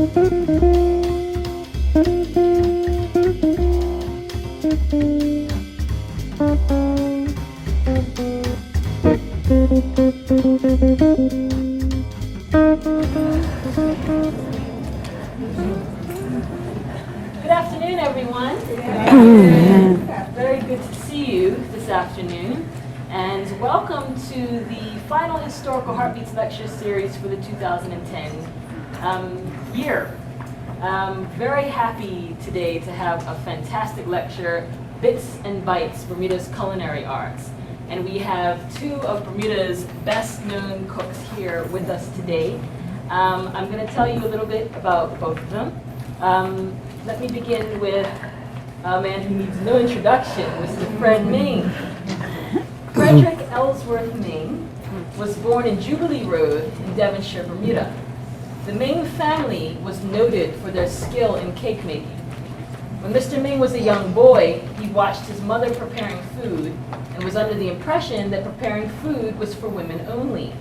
afternoon, everyone. Very good to see you this afternoon. And welcome to the final Historical Heartbeats Lecture Series for the 2010 year. Very happy today to have a fantastic lecture, Bits and Bites, Bermuda's Culinary Arts. And we have two of Bermuda's best-known cooks here with us today. I'm going to tell you a little bit about both of them. Let me begin with a man who needs no introduction, Mr. Fred Ming. Frederick Ellsworth Ming was born in Jubilee Road in Devonshire, Bermuda. The Ming family was noted for their skill in cake making. When Mr. Ming was a young boy, he watched his mother preparing food and was under the impression that preparing food was for women only.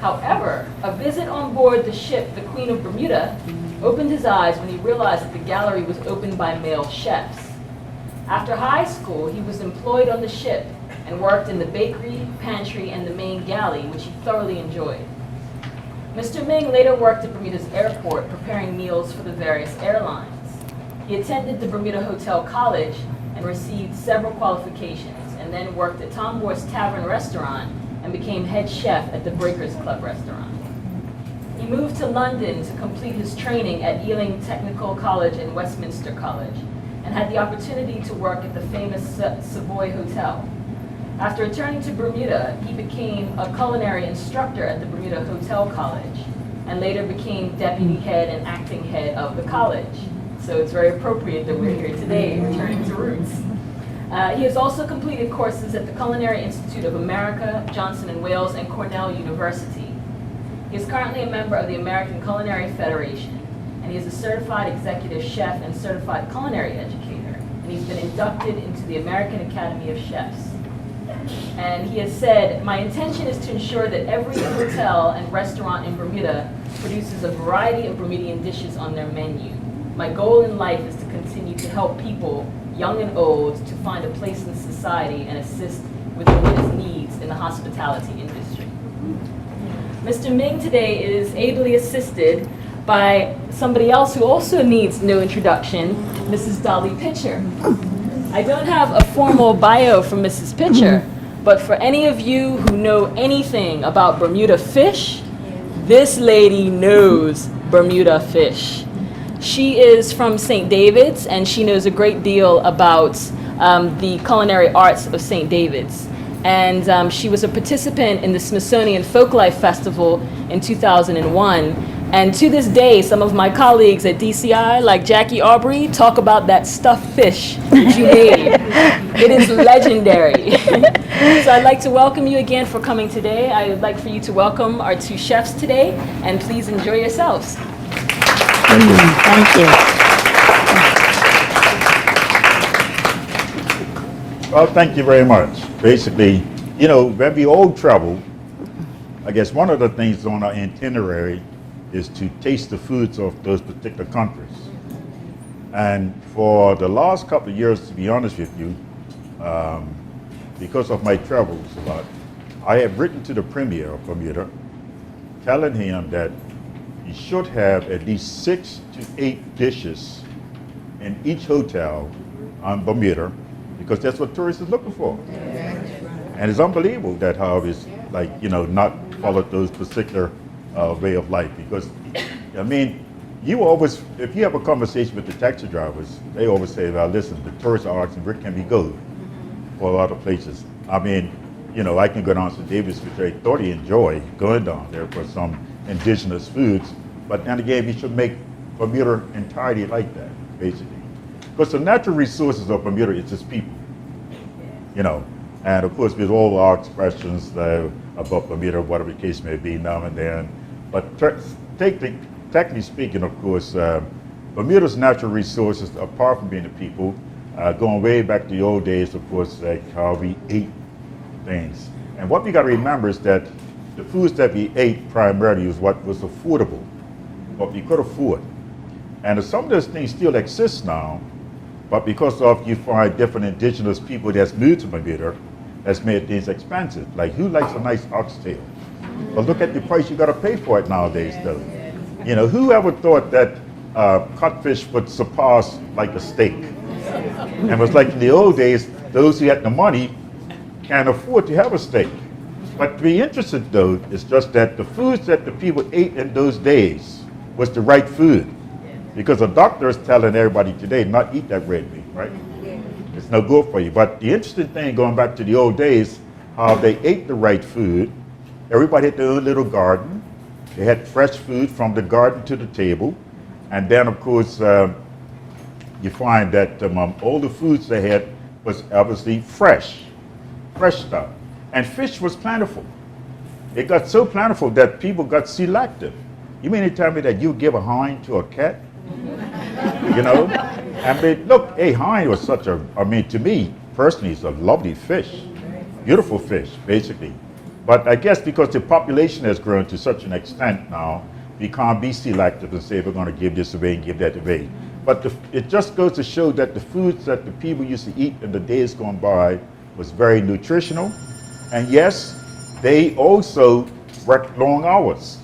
However, a visit on board the ship, the Queen of Bermuda, opened his eyes when he realized that the gallery was opened by male chefs. After high school, he was employed on the ship and worked in the bakery, pantry, and the main galley, which he thoroughly enjoyed. Mr. Ming later worked at Bermuda's airport preparing meals for the various airlines. He attended the Bermuda Hotel College and received several qualifications, and then worked at Tom Moore's Tavern Restaurant and became head chef at the Breakers Club restaurant. He moved to London to complete his training at Ealing Technical College and Westminster College, and had the opportunity to work at the famous Savoy Hotel. After returning to Bermuda, he became a culinary instructor at the Bermuda Hotel College, and later became deputy head and acting head of the college. So it's very appropriate that we're here today, returning to roots. He has also completed courses at the Culinary Institute of America, Johnson & Wales, and Cornell University. He is currently a member of the American Culinary Federation, and he is a certified executive chef and certified culinary educator, and he's been inducted into the American Academy of Chefs. And he has said, "My intention is to ensure that every hotel and restaurant in Bermuda produces a variety of Bermudian dishes on their menu. My goal in life is to continue to help people, young and old, to find a place in society and assist with Bermuda's needs in the hospitality industry." Mr. Ming today is ably assisted by somebody else who also needs no introduction, Mrs. Dolly Pitcher. I don't have a formal bio from Mrs. Pitcher, but for any of you who know anything about Bermuda fish, this lady knows Bermuda fish. She is from St. David's, and she knows a great deal about the culinary arts of St. David's. And she was a participant in the Smithsonian Folklife Festival in 2001. And to this day, some of my colleagues at DCI, like Jackie Aubrey, talk about that stuffed fish that you made. It is legendary. So I'd like to welcome you again for coming today. I would like for you to welcome our two chefs today, and please enjoy yourselves. Thank you. Well, thank you very much. Basically, you know, when we all travel, I guess one of the things on our itinerary is to taste the foods of those particular countries. And for the last couple of years, to be honest with you, because of my travels a lot, I have written to the Premier of Bermuda, telling him that he should have at least 6 to 8 dishes in each hotel on Bermuda, because that's what tourists are looking for. And it's unbelievable that how it's like, you know, not followed those particular way of life. Because, I mean, you always, if you have a conversation with the taxi drivers, they always say, well, listen, the tourists are asking, where can we go for a lot of places? I mean, you know, I can go down to Davis, which I thoroughly enjoy going down there for some indigenous foods. But then again, we should make Bermuda entirely like that, basically. Because the natural resources of Bermuda is just people, you know. And of course, with all our expressions about Bermuda, whatever the case may be now and then. But technically speaking, of course, Bermuda's natural resources, apart from being the people, going way back to the old days, of course, like how we ate things. And what we got to remember is that the foods that we ate primarily was what was affordable, what we could afford. And some of those things still exist now, but because of you find different indigenous people that's moved to Bermuda, that's made things expensive. Like who likes a nice oxtail? But look at the price you got to pay for it nowadays, though. You know, who ever thought that codfish would surpass like a steak? And it was like in the old days, those who had the money can't afford to have a steak. But to be interested, though, is just that the foods that the people ate in those days was the right food. Because the doctor is telling everybody today not eat that red meat, right? It's no good for you. But the interesting thing, going back to the old days, how they ate the right food. Everybody had their own little garden. They had fresh food from the garden to the table. And then, of course, you find that all the foods they had was obviously fresh stuff. And fish was plentiful. It got so plentiful that people got selective. You mean to tell me that you give a hind to a cat? You know? I mean, look, a hind was such a, I mean, to me, personally, it's a lovely fish. Beautiful fish, basically. But I guess because the population has grown to such an extent now, we can't be selective and say we're going to give this away and give that away. But it just goes to show that the foods that the people used to eat in the days gone by was very nutritional. And yes, they also worked long hours,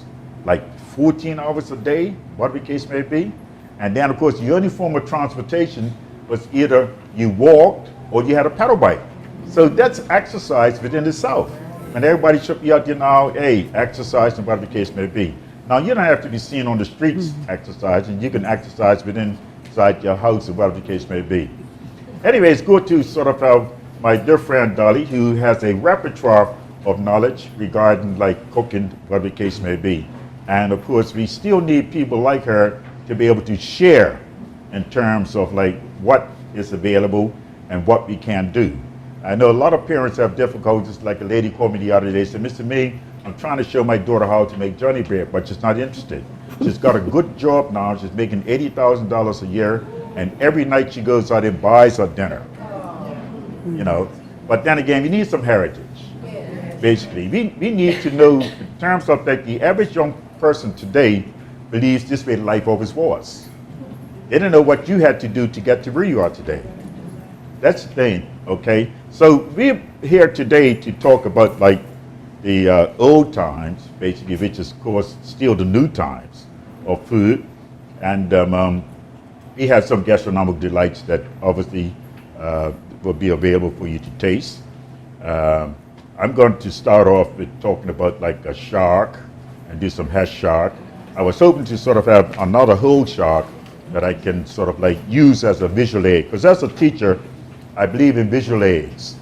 like 14 hours a day, whatever the case may be. And then, of course, the only form of transportation was either you walked or you had a pedal bike. So that's exercise within itself. And everybody should be out there now, hey, exercise and whatever the case may be. Now, you don't have to be seen on the streets exercising. You can exercise within inside your house or whatever the case may be. Anyways, go to sort of my dear friend Dolly, who has a repertoire of knowledge regarding like cooking, whatever the case may be. And of course, we still need people like her to be able to share in terms of like what is available and what we can do. I know a lot of parents have difficulties, like a lady called me the other day, said, Mr. Ming, I'm trying to show my daughter how to make Johnny bread, but she's not interested. She's got a good job now, she's making $80,000 a year, and every night she goes out and buys her dinner. You know, but then again, we need some heritage. Basically, we need to know in terms of like the average young person today believes this way life always was. They didn't know what you had to do to get to where you are today. That's the thing, okay? So we're here today to talk about like the old times, basically, which is of course still the new times of food. And we have some gastronomic delights that obviously will be available for you to taste. I'm going to start off with talking about like a shark and do some hash shark. I was hoping to sort of have another whole shark that I can sort of like use as a visual aid. Because as a teacher, I believe in visual aids,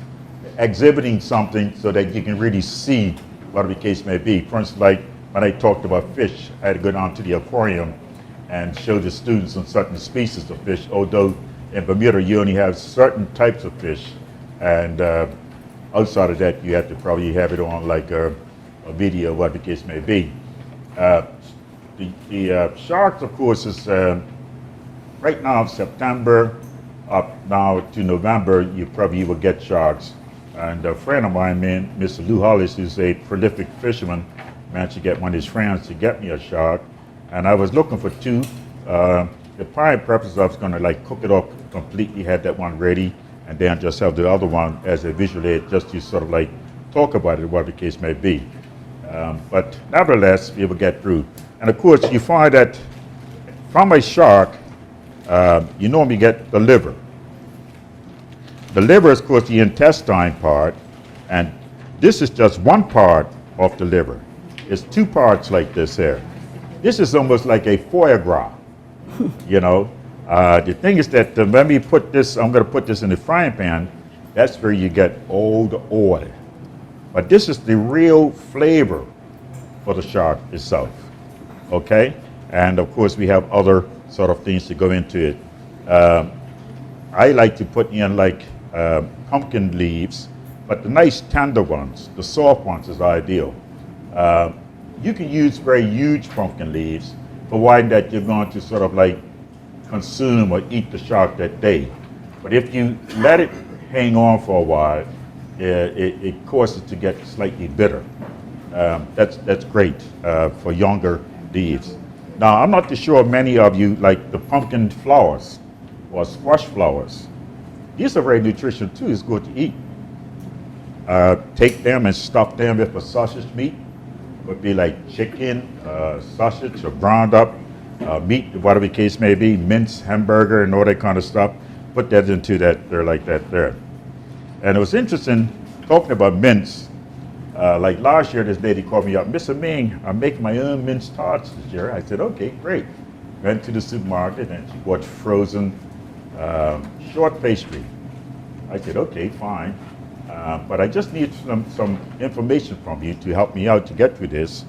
exhibiting something so that you can really see whatever the case may be. For instance, like when I talked about fish, I had to go down to the aquarium and show the students on certain species of fish, although in Bermuda you only have certain types of fish, and outside of that you have to probably have it on like a video, whatever the case may be. The sharks, of course, is right now September up now to November, you probably will get sharks. And a friend of mine, Mr. Lou Hollis, who's a prolific fisherman, managed to get one of his friends to get me a shark. And I was looking for two. The prime purpose I was going to like cook it up completely, had that one ready, and then just have the other one as a visual aid, just to sort of like talk about it, whatever the case may be. But nevertheless, we will get through. And of course, you find that from a shark, you normally get the liver. The liver is, of course, the intestine part, and this is just one part of the liver. It's two parts like this here. This is almost like a foie gras, you know. The thing is that when we put this, I'm going to put this in the frying pan, that's where you get all the oil. But this is the real flavor for the shark itself, okay? And of course, we have other sort of things to go into it. I like to put in like pumpkin leaves, but the nice tender ones, the soft ones is ideal. You can use very huge pumpkin leaves, providing that you're going to sort of like consume or eat the shark that day. But if you let it hang on for a while, it causes it to get slightly bitter. That's great for younger leaves. Now, I'm not too sure many of you like the pumpkin flowers or squash flowers. These are very nutritious too. It's good to eat. Take them and stuff them with a sausage meat. Would be like chicken, sausage, or ground up meat, whatever the case may be, minced hamburger and all that kind of stuff. Put that into that there like that there. And it was interesting talking about mince. Like last year, this lady called me up, Mr. Ming, I'm making my own mince tarts this year. I said, okay, great. Went to the supermarket and she bought frozen short pastry. I said, okay, fine. But I just need some information from you to help me out to get through this.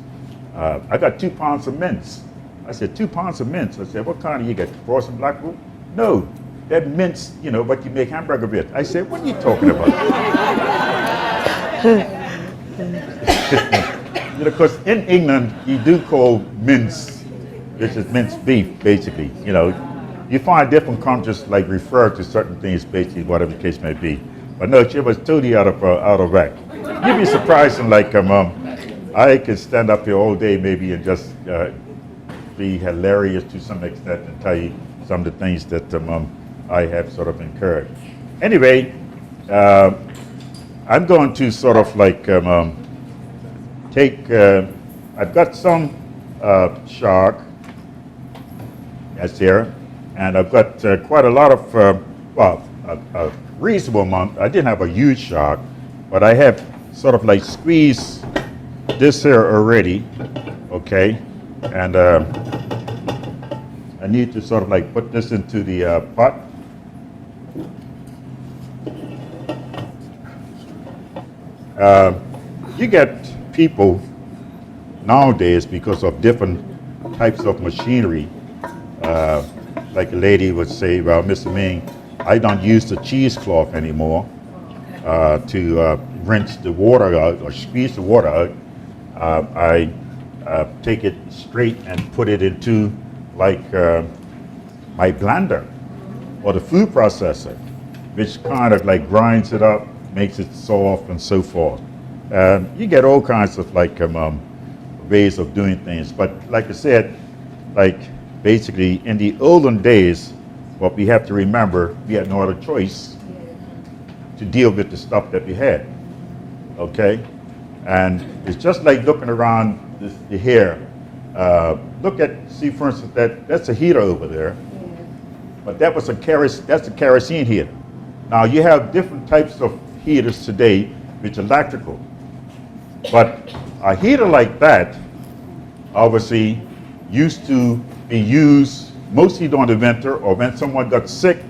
I got 2 pounds of mince. I said, 2 pounds of mince. I said, what kind do you get? Frozen black root? No, that mince, you know, what you make hamburger with. I said, what are you talking about? You know, because in England, you do call mince, which is minced beef, basically. You know, you find different countries like refer to certain things, basically, whatever the case may be. But no, she was totally out of whack. You'd be surprised, and like, I could stand up here all day maybe and just be hilarious to some extent and tell you some of the things that I have sort of incurred. Anyway, I'm going to sort of like take, I've got some shark that's here, and I've got quite a lot of, well, a reasonable amount. I didn't have a huge shark, but I have sort of like squeezed this here already, okay? And I need to sort of like put this into the pot. You get people nowadays, because of different types of machinery, like a lady would say, well, Mr. Ming, I don't use the cheesecloth anymore to rinse the water out or squeeze the water out. I take it straight and put it into like my blender or the food processor, which kind of like grinds it up, makes it soft and so forth. You get all kinds of like ways of doing things. But like I said, like basically in the olden days, what we have to remember, we had no other choice to deal with the stuff that we had, okay? And it's just like looking around the hair. Look at, see for instance, that's a heater over there, but that's a kerosene heater. Now you have different types of heaters today, which are electrical. But a heater like that, obviously, used to be used mostly during the winter, or when someone got sick,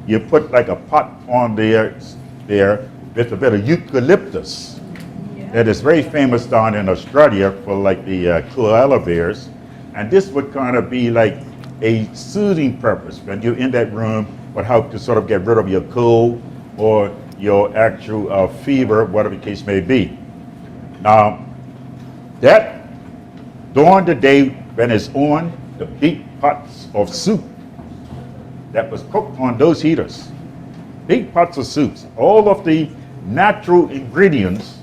you put like a pot on there with a bit of eucalyptus. That is very famous down in Australia for like the koala bears. And this would kind of be like a soothing purpose. When you're in that room, would help to sort of get rid of your cold or your actual fever, whatever the case may be. Now, that during the day when it's on, the big pots of soup that was cooked on those heaters, big pots of soups, all of the natural ingredients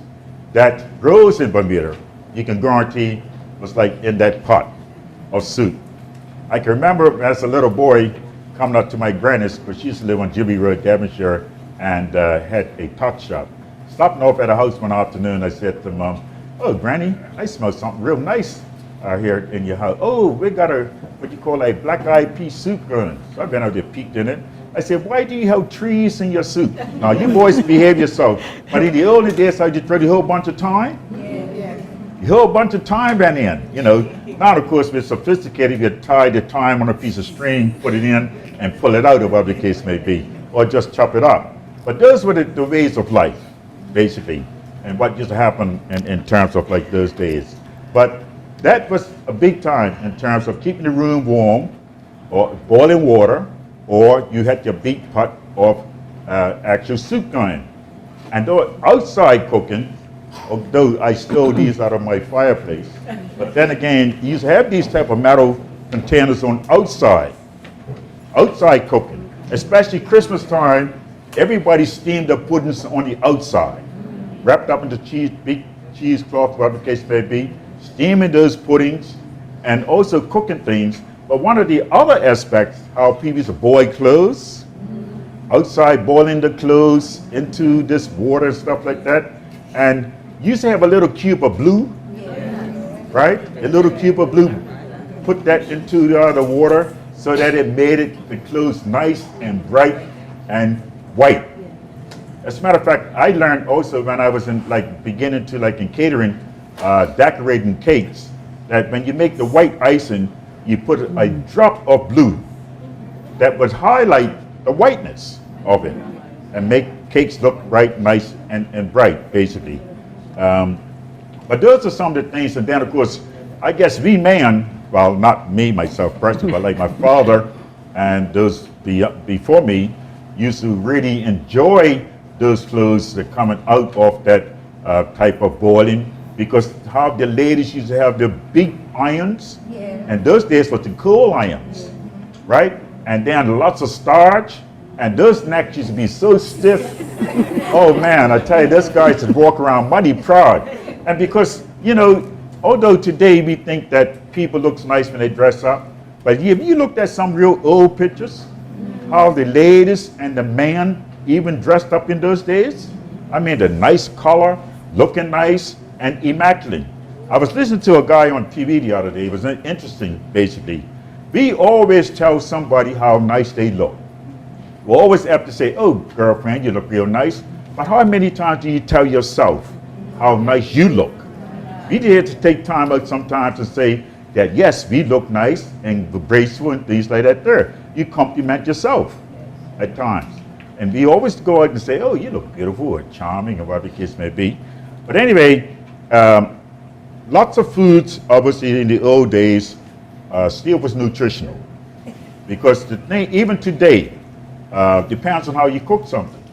that grows in Bermuda, you can guarantee was like in that pot of soup. I can remember as a little boy coming up to my granny's, because she used to live on Jimmy Road, Devonshire, and had a tot shop. Stopping off at a house one afternoon, I said to Mom, oh, Granny, I smell something real nice here in your house. Oh, we got a, what you call a black-eyed pea soup going. So I've been out there, peeked in it. I said, why do you have trees in your soup? Now, you boys behave yourself. But in the early days, I just tried a whole bunch of time. A whole bunch of time went in, you know. Now, of course, we're sophisticated. You tie the time on a piece of string, put it in, and pull it out, or whatever the case may be, or just chop it up. But those were the ways of life, basically, and what used to happen in terms of like those days. But that was a big time in terms of keeping the room warm, or boiling water, or you had your big pot of actual soup going. And though outside cooking, although I stole these out of my fireplace, but then again, you used to have these type of metal containers on outside cooking, especially Christmas time. Everybody steamed the puddings on the outside, wrapped up into big cheesecloth, whatever the case may be, steaming those puddings, and also cooking things. But one of the other aspects, how people used to boil clothes, outside boiling the clothes into this water and stuff like that. And you used to have a little cube of blue, right? A little cube of blue, put that into the water so that it made the clothes nice and bright and white. As a matter of fact, I learned also when I was in beginning to in catering, decorating cakes, that when you make the white icing, you put a drop of blue that would highlight the whiteness of it and make cakes look bright, nice, and bright, basically. But those are some of the things, and then of course, I guess we man, well, not me, myself personally, but like my father and those before me used to really enjoy those clothes that coming out of that type of boiling, because how the ladies used to have the big irons, and those days was the coal irons, right? And then lots of starch, and those necks used to be so stiff. Oh man, I tell you, this guy used to walk around mighty proud. And because, although today we think that people look nice when they dress up, but if you looked at some real old pictures, how the ladies and the man even dressed up in those days, I mean, the nice color, looking nice, and immaculate. I was listening to a guy on TV the other day. It was interesting, basically. We always tell somebody how nice they look. We always have to say, oh, girlfriend, you look real nice. But how many times do you tell yourself how nice you look? We need to take time out sometimes to say that, yes, we look nice and graceful and things like that there. You compliment yourself at times. And we always go out and say, oh, you look beautiful or charming or whatever the case may be. But anyway, lots of foods, obviously, in the old days, still was nutritional. Because the thing, even today, depends on how you cook something.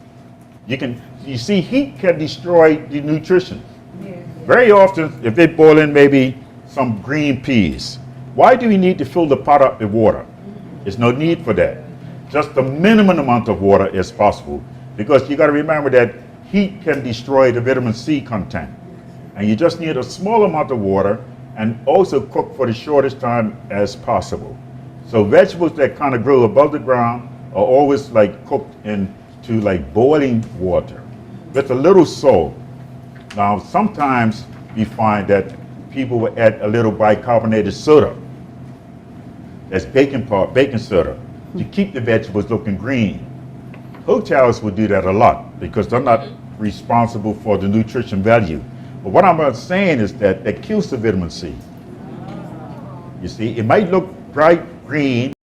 You see, heat can destroy the nutrition. Very often, if they boil in maybe some green peas, why do we need to fill the pot up with water? There's no need for that. Just the minimum amount of water is possible, because you got to remember that heat can destroy the vitamin C content. And you just need a small amount of water, and also cook for the shortest time as possible. So vegetables that kind of grow above the ground are always cooked into boiling water with a little salt. Now sometimes we find that people will add a little bicarbonated soda. That's baking soda, to keep the vegetables looking green. Hotels will do that a lot because they're not responsible for the nutrition value. But what I'm saying is that kills the vitamin C. You see, it might look bright green,